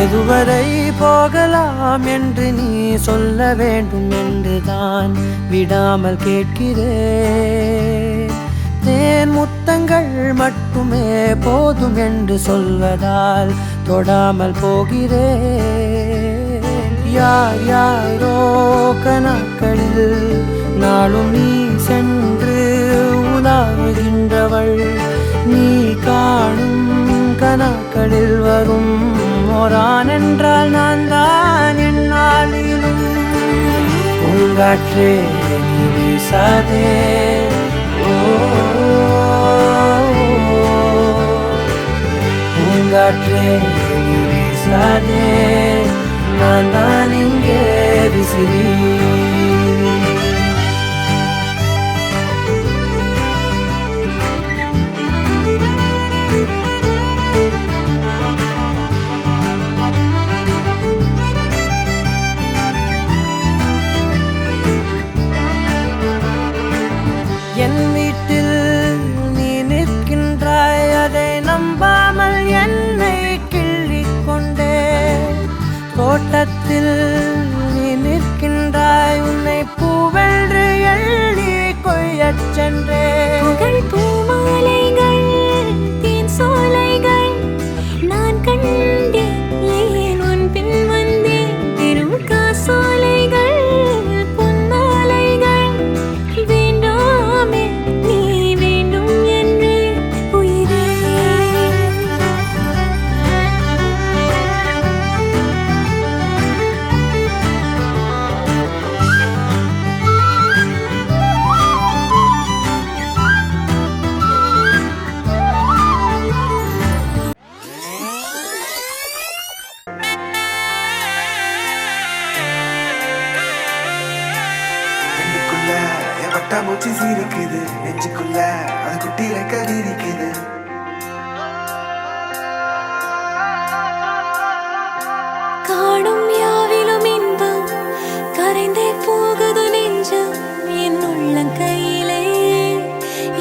எதுவரை போகலாம் என்று நீ சொல்ல வேண்டும் என்றுதான் விடாமல் கேட்கிறேன். தேன் முத்தங்கள் மட்டுமே போதும் என்று சொல்வதால் தொடாமல் போகிறேன். யார் யாரோ கணக்களில் நாளும் நீ சென்று உலாவுகின்றவள். நீ காணும் கணக்களில் வரும் ஓரான் என்றால் நான் தான் என்னாலும். பூங்காற்றே நீ வீசாதே, பூங்காற்றே நீ வீசாதே, நான் தான் இங்கே விசிறி. என் வீட்டில் நீ நிற்கின்றாய், அதை நம்பாமல் என்னை கிள்ளிக் கொண்டே. தோட்டத்தில் நீ நிற்கின்றாய், உன்னை பூவென்று எள்ளி கொய்யச் சென்றே. பூமாலைகள் தேன் சோலைகள் நான் கண்டேன், ஏன் உன் பின் வந்தேன். பெரும் காசோலைகள் பொன்னாலைகள் வேண்டாமே நீ வேண்டும் என்று உயிரே. மூச்சு சீரிக்குது நெஞ்சுக்குள்ள, அது குட்டி ரெக்க வீரிக்குது. காணும் யாவிலும் இன்பம் கரைந்தே போகுது நெஞ்சம். என் உள்ளங்கையிலே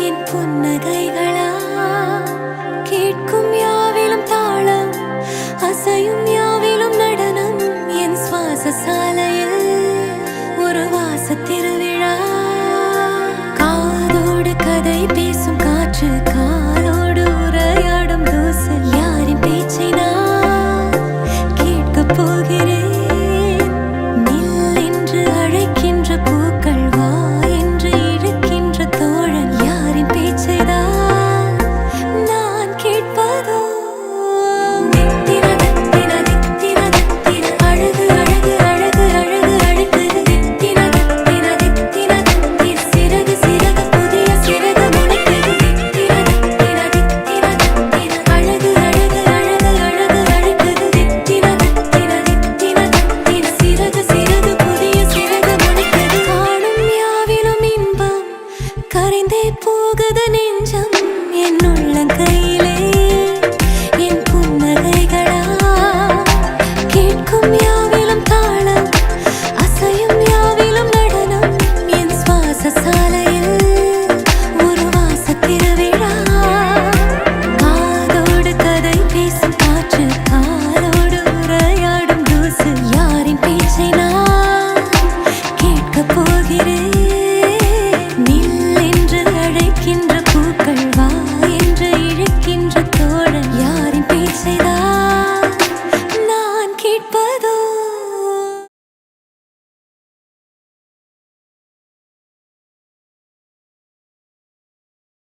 என் புன்னகைகளா, கேட்கும் யாவிலும் தாளம், அசையும் யாவிலும் நடனம். என் சுவாச சாலையில் ஒரு வாச திருவிழா, காதோடு கதை பேசும் காற்று.